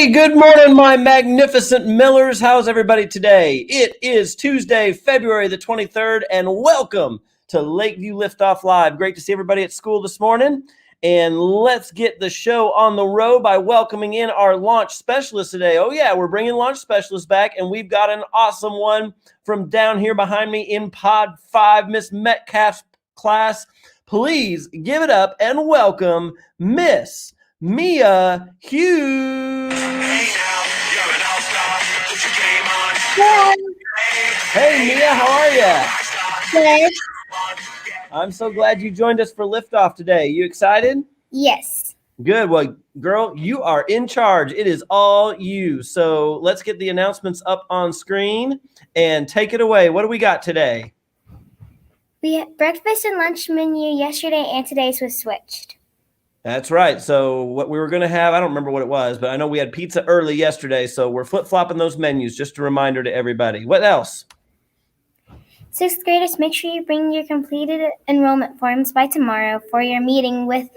Hey, good morning, my magnificent Millers. How's everybody today? It is Tuesday, February the 23rd, and welcome to Lakeview Liftoff Live. Great to see everybody at school this morning. And let's get the show on the road by welcoming in our launch specialist today. Oh, yeah, we're bringing launch specialists back, and we've got an awesome one from down here behind me in Pod 5, Miss Metcalf's class. Please give it up and welcome Miss Mia Hughes. Hey, Mia, how are you? Good. I'm so glad you joined us for Liftoff today. You excited? Yes. Good. Well, girl, you are in charge. It is all you. So let's get the announcements up on screen and take it away. What do we got today? We had breakfast and lunch menu yesterday and today's was switched. That's right. So what we were going to have, I don't remember what it was, but I know we had pizza early yesterday. So we're flip-flopping those menus. Just a reminder to everybody. What else? Sixth graders, make sure you bring your completed enrollment forms by tomorrow for your meeting with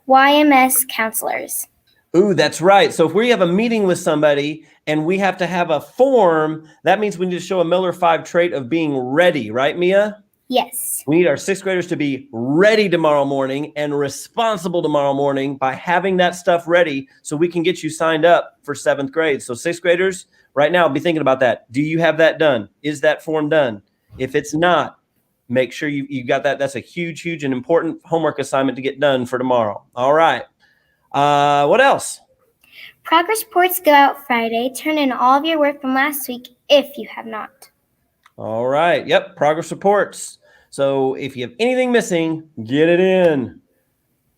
YMS counselors. Ooh, that's right. So if we have a meeting with somebody and we have to have a form, that means we need to show a Miller 5 trait of being ready, right, Mia? Yes. We need our sixth graders to be ready tomorrow morning and responsible tomorrow morning by having that stuff ready so we can get you signed up for seventh grade. So sixth graders, right now, be thinking about that. Do you have that done? Is that form done? If it's not, make sure you got that. That's a huge, huge and important homework assignment to get done for tomorrow. All right. What else? Progress reports go out Friday. Turn in all of your work from last week if you have not. All right. Yep. Progress reports. So if you have anything missing, get it in.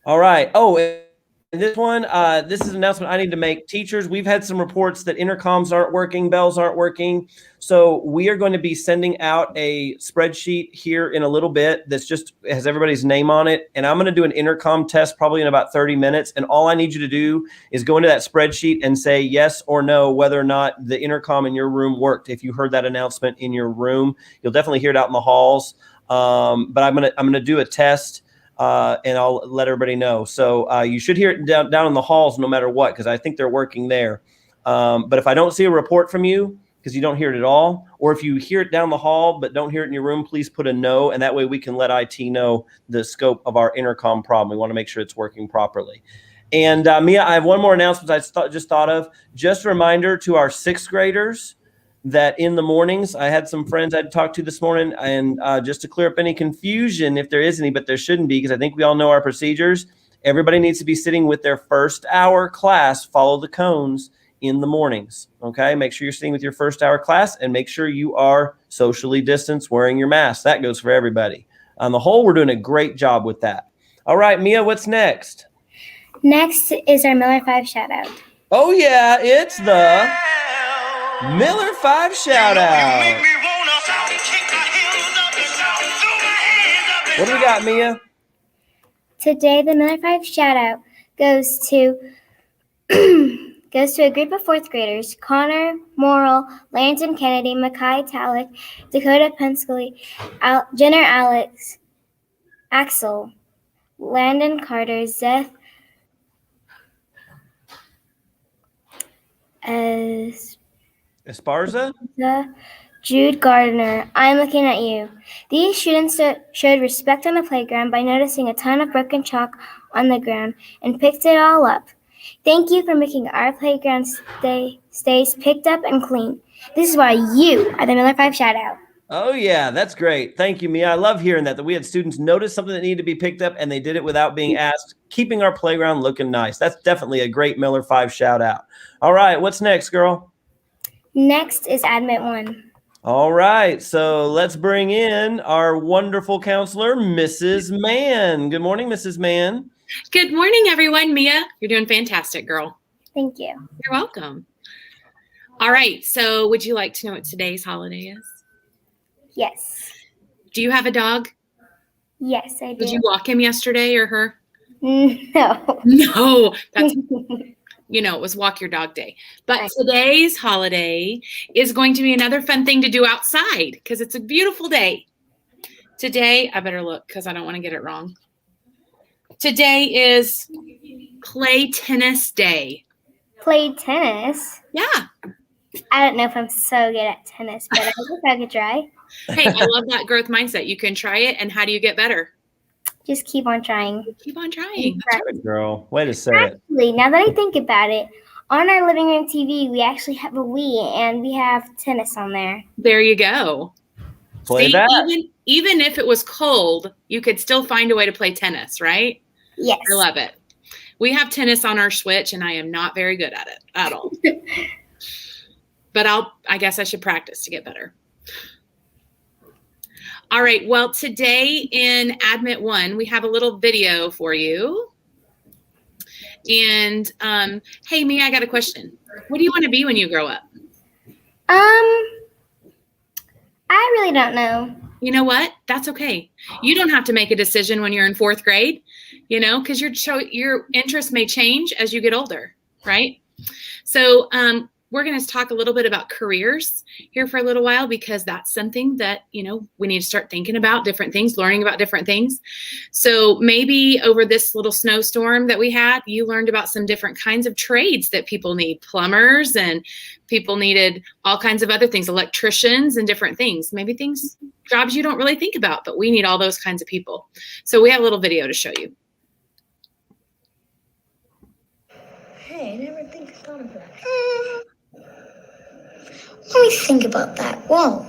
All right. Oh, and this one, this is an announcement I need to make. Teachers, we've had some reports that intercoms aren't working, bells aren't working. So we are going to be sending out a spreadsheet here in a little bit that's just has everybody's name on it. And I'm going to do an intercom test probably in about 30 minutes. And all I need you to do is go into that spreadsheet and say yes or no, whether or not the intercom in your room worked. If you heard that announcement in your room, you'll definitely hear it out in the halls. But I'm gonna do a test. And I'll let everybody know. So you should hear it down in the halls no matter what, because I think they're working there. But if I don't see a report from you, because you don't hear it at all, or if you hear it down the hall but don't hear it in your room, please put a no, and that way we can let IT know the scope of our intercom problem. We want to make sure it's working properly. And Mia, I have one more announcement I just thought of. Just a reminder to our sixth graders that in the mornings, I had some friends I'd talked to this morning, and just to clear up any confusion, if there is any, but there shouldn't be, because I think we all know our procedures. Everybody needs to be sitting with their first hour class, follow the cones in the mornings, okay? Make sure you're sitting with your first hour class, and make sure you are socially distanced, wearing your mask. That goes for everybody. On the whole, we're doing a great job with that. All right, Mia, what's next? Next is our Miller 5 Shoutout. Oh, yeah, it's the Miller 5 Shoutout. What do we got, Mia? Today, the Miller 5 Shoutout goes to a group of fourth graders: Connor, Morrill, Landon Kennedy, Mackay Talek, Dakota Penskley, Jenner Alex, Axel, Landon Carter, Zeth Esparza? Jude Gardner. I'm looking at you. These students showed respect on the playground by noticing a ton of broken chalk on the ground and picked it all up. Thank you for making our playground stays picked up and clean. This is why you are the Miller 5 Shoutout. Oh, yeah, that's great. Thank you, Mia. I love hearing that we had students notice something that needed to be picked up, and they did it without being asked, keeping our playground looking nice. That's definitely a great Miller 5 Shoutout. All right, what's next, girl? Next is Admit 1. All right, so let's bring in our wonderful counselor, Mrs. Mann. Good morning, Mrs. Mann. Good morning, everyone. Mia, you're doing fantastic, girl. Thank you. You're welcome. All right, so would you like to know what today's holiday is? Yes. Do you have a dog? Yes, I do. Did you walk him yesterday or her? No. No, that's it was walk your dog day. But today's holiday is going to be another fun thing to do outside because it's a beautiful day. Today, I better look because I don't want to get it wrong. Today is Play Tennis Day. played tennis. Yeah. I don't know if I'm so good at tennis, but I think I could try. Hey, I love that growth mindset. You can try it, and how do you get better? Just keep on trying. Keep on trying. Good girl. Way to say it. Actually, now that I think about it, on our living room TV, we actually have a Wii, and we have tennis on there. There you go. Play See, that. even if it was cold, you could still find a way to play tennis, right? Yes. I love it. We have tennis on our Switch, and I am not very good at it at all. But I guess I should practice to get better. All right. Well, today in Admit 1, we have a little video for you. And hey, Mia, I got a question. What do you want to be when you grow up? I really don't know. You know what? That's okay. You don't have to make a decision when you're in 4th grade, because your interests may change as you get older, right? So we're going to talk a little bit about careers here for a little while, because that's something that, we need to start thinking about different things, learning about different things. So maybe over this little snowstorm that we had, you learned about some different kinds of trades that people need. Plumbers, and people needed all kinds of other things, electricians and different things. Maybe jobs you don't really think about, but we need all those kinds of people. So we have a little video to show you. Hey, I never thought of that. Let me think about that. Whoa.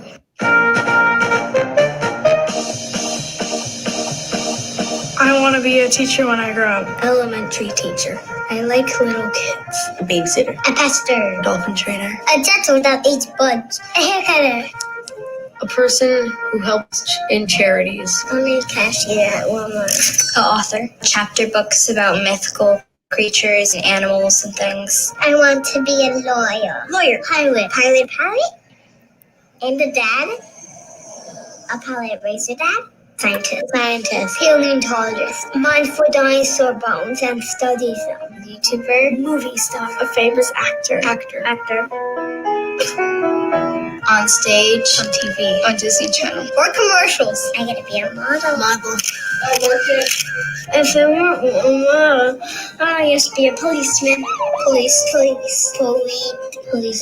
I want to be a teacher when I grow up. Elementary teacher. I like little kids. A babysitter. A pastor. A dolphin trainer. A dental that eats bugs. A haircutter. A person who helps in charities. Only a cashier at Walmart. An author. Chapter books about mythical creatures and animals and things. I want to be a lawyer. Pilot. Pilot. And a dad. A pilot racer dad. Scientist. Paleontologist. Mine for dinosaur bones and studies them. YouTuber. Movie star. A famous actor. On stage. On TV. On Disney Channel. Or commercials. I gotta be a model. If I weren't one, I used to be a policeman. Police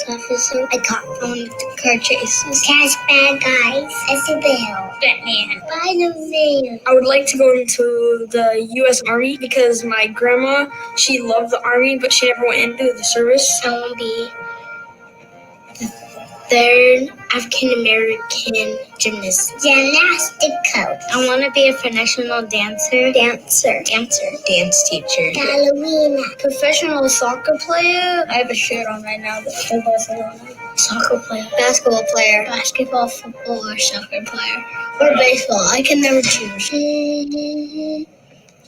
officer. A cop. Car chases. Catch bad guys. A superhero. Batman. Spider-Man. I would like to go into the U.S. Army because my grandma, she loved the Army, but she never went into the service. I want to be third African-American gymnast. Gymnastic coach. I want to be a professional dancer. Dance teacher. Ballerina. Professional soccer player. I have a shirt on right now. Soccer player. Basketball player. Basketball, football, or soccer player. Or baseball. I can never choose.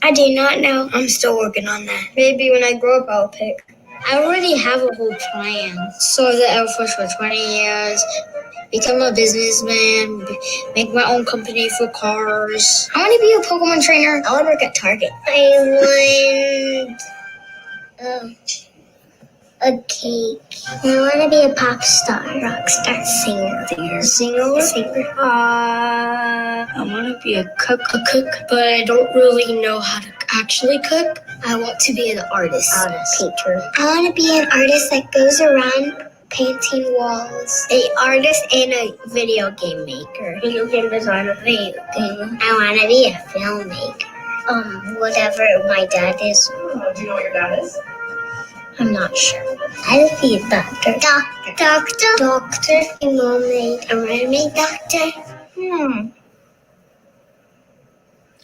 I do not know. I'm still working on that. Maybe when I grow up, I'll pick. I already have a whole plan. Serve the Air Force for 20 years, become a businessman, make my own company for cars. I want to be a Pokemon trainer. I want to work at Target. I want a cake. I want to be a pop star. Rock star. Singer. I want to be a cook, but I don't really know how to actually cook. I want to be an artist. Painter. I want to be an artist that goes around painting walls. An artist and a video game maker. Video game designer. Video game. I want to be a filmmaker. Whatever my dad is. Do you know what your dad is? I'm not sure. I would be a doctor. Doctor. A mermaid. A mermaid doctor.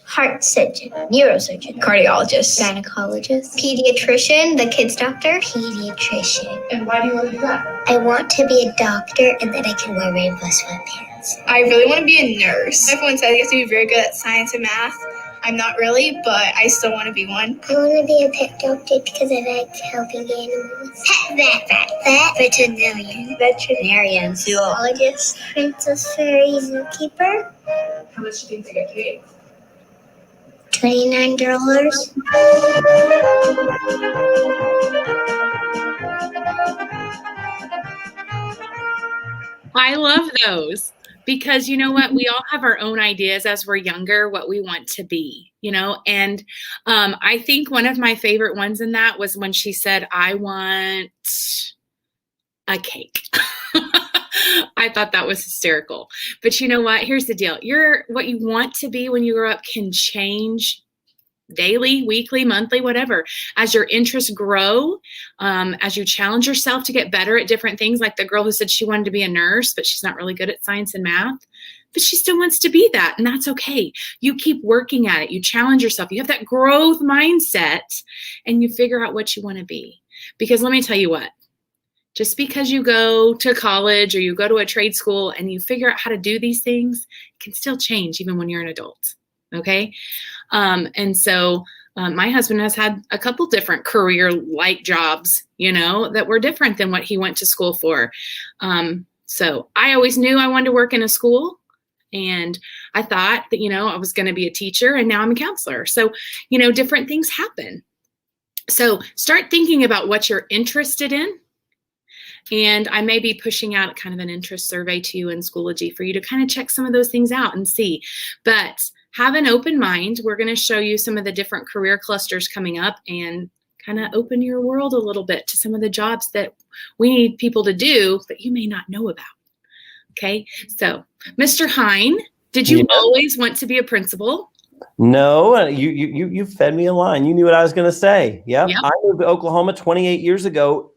Heart surgeon, neurosurgeon, cardiologist, Gynecologist. pediatrician, the kids doctor. Pediatrician. And why do you want to do that? I want to be a doctor and then I can wear rainbow sweatpants. I really want to be a nurse. Everyone says you have to be very good at science and math. I'm not really, but I still want to be one. I want to be a pet doctor because I like helping animals. Pet Veterinarian, zoologist, Princess Fairy Zookeeper. How much do you think they get paid? $29. I love those because you know what? We all have our own ideas as we're younger, what we want to be, you know? And I think one of my favorite ones in that was when she said, I want a cake. I thought that was hysterical. But you know what? Here's the deal. What you want to be when you grow up can change daily, weekly, monthly, whatever. As your interests grow, as you challenge yourself to get better at different things, like the girl who said she wanted to be a nurse, but she's not really good at science and math, but she still wants to be that, and that's okay. You keep working at it. You challenge yourself. You have that growth mindset, and you figure out what you want to be. Because let me tell you what, just because you go to college or you go to a trade school and you figure out how to do these things, it can still change even when you're an adult. Okay. And so my husband has had a couple different career-like jobs, you know, that were different than what he went to school for. So I always knew I wanted to work in a school, and I thought that, you know, I was going to be a teacher, and now I'm a counselor. So, you know, different things happen. So start thinking about what you're interested in. And I may be pushing out kind of an interest survey to you in Schoology for you to kind of check some of those things out and see. But have an open mind. We're going to show you some of the different career clusters coming up and kind of open your world a little bit to some of the jobs that we need people to do that you may not know about. Okay. So Mr. Hine, did you always want to be a principal? No, you fed me a line. You knew what I was going to say. Yep. I moved to Oklahoma 28 years ago,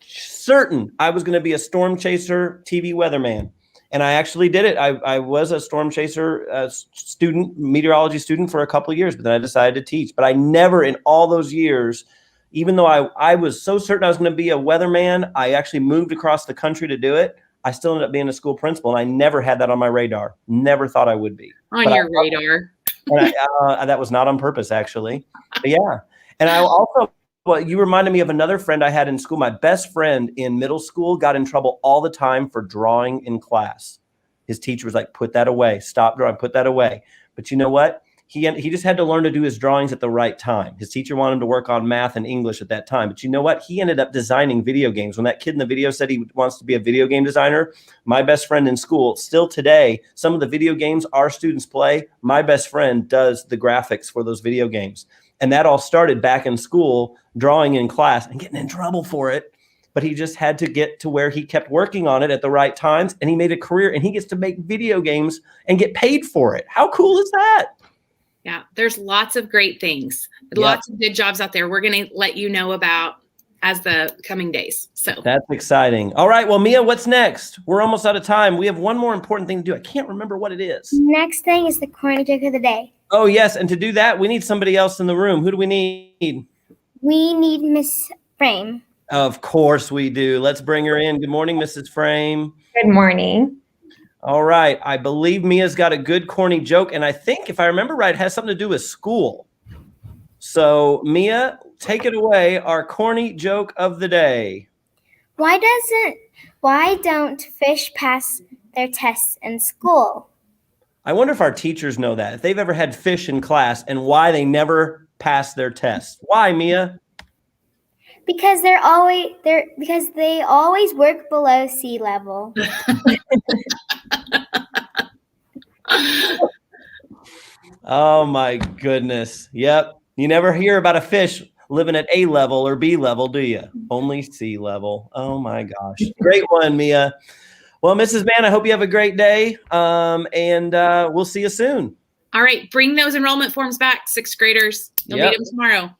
certain I was going to be a storm chaser TV weatherman. And I actually did it. I was a storm chaser student, meteorology student for a couple of years, but then I decided to teach. But I never in all those years, even though I was so certain I was going to be a weatherman, I actually moved across the country to do it. I still ended up being a school principal, and I never had that on my radar. Never thought I would be. On your radar. That was not on purpose, actually. But yeah. And I also, well, you reminded me of another friend I had in school. My best friend in middle school got in trouble all the time for drawing in class. His teacher was like, put that away, stop drawing, put that away. But you know what? He just had to learn to do his drawings at the right time. His teacher wanted him to work on math and English at that time. But you know what? He ended up designing video games. When that kid in the video said he wants to be a video game designer, my best friend in school, still today, some of the video games our students play, my best friend does the graphics for those video games. And that all started back in school, drawing in class and getting in trouble for it. But he just had to get to where he kept working on it at the right times, and he made a career, and he gets to make video games and get paid for it. How cool is that? Yeah, there's lots of great things, lots of good jobs out there. We're going to let you know about as the coming days. So that's exciting. All right. Well, Mia, what's next? We're almost out of time. We have one more important thing to do. I can't remember what it is. Next thing is the corny joke of the day. Oh, yes. And to do that, we need somebody else in the room. Who do we need? We need Miss Frame. Of course we do. Let's bring her in. Good morning, Mrs. Frame. Good morning. All right. I believe Mia's got a good corny joke. And I think, if I remember right, it has something to do with school. So, Mia, take it away. Our corny joke of the day. Why don't fish pass their tests in school? I wonder if our teachers know that. If they've ever had fish in class and why they never pass their tests. Why, Mia? Because they always work below sea level. Oh my goodness. Yep. You never hear about a fish living at A level or B level, do you? Only sea level. Oh my gosh. Great one, Mia. Well, Mrs. Mann, I hope you have a great day. And we'll see you soon. All right. Bring those enrollment forms back, sixth graders. You'll need them tomorrow.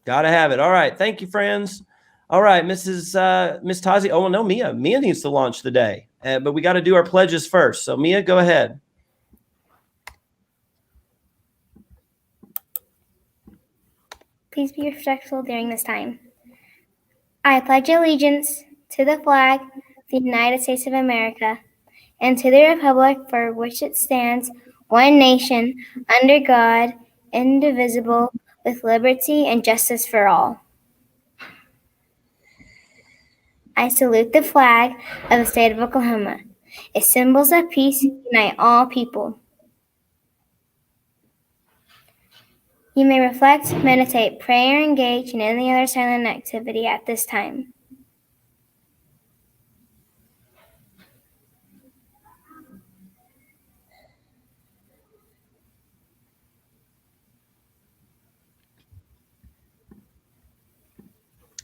Gotta have it. All right. Thank you, friends. All right, Miss Tazi. Oh, no, Mia. Mia needs to launch the day. But we got to do our pledges first. So, Mia, go ahead. Please be respectful during this time. I pledge allegiance to the flag of the United States of America and to the republic for which it stands, one nation, under God, indivisible, with liberty and justice for all. I salute the flag of the state of Oklahoma. Its symbols of peace unite all people. You may reflect, meditate, pray, or engage in any other silent activity at this time.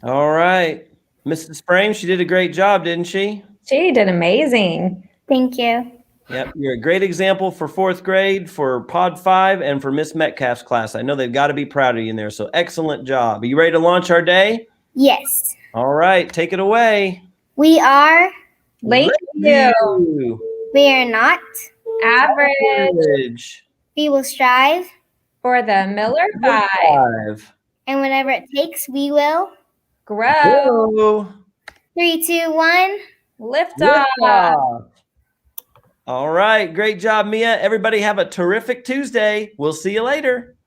All right. Mrs. Frame, she did a great job, didn't she? She did amazing. Thank you. Yep. You're a great example for 4th grade, for Pod 5, and for Miss Metcalf's class. I know they've got to be proud of you in there. So excellent job. Are you ready to launch our day? Yes. All right. Take it away. We are. Lakeview. We are not. Average. We will strive. For the Miller 5. 5. And whatever it takes, we will. Grow. Go. 3, 2, 1. Liftoff. Liftoff. All right. Great job, Mia. Everybody have a terrific Tuesday. We'll see you later.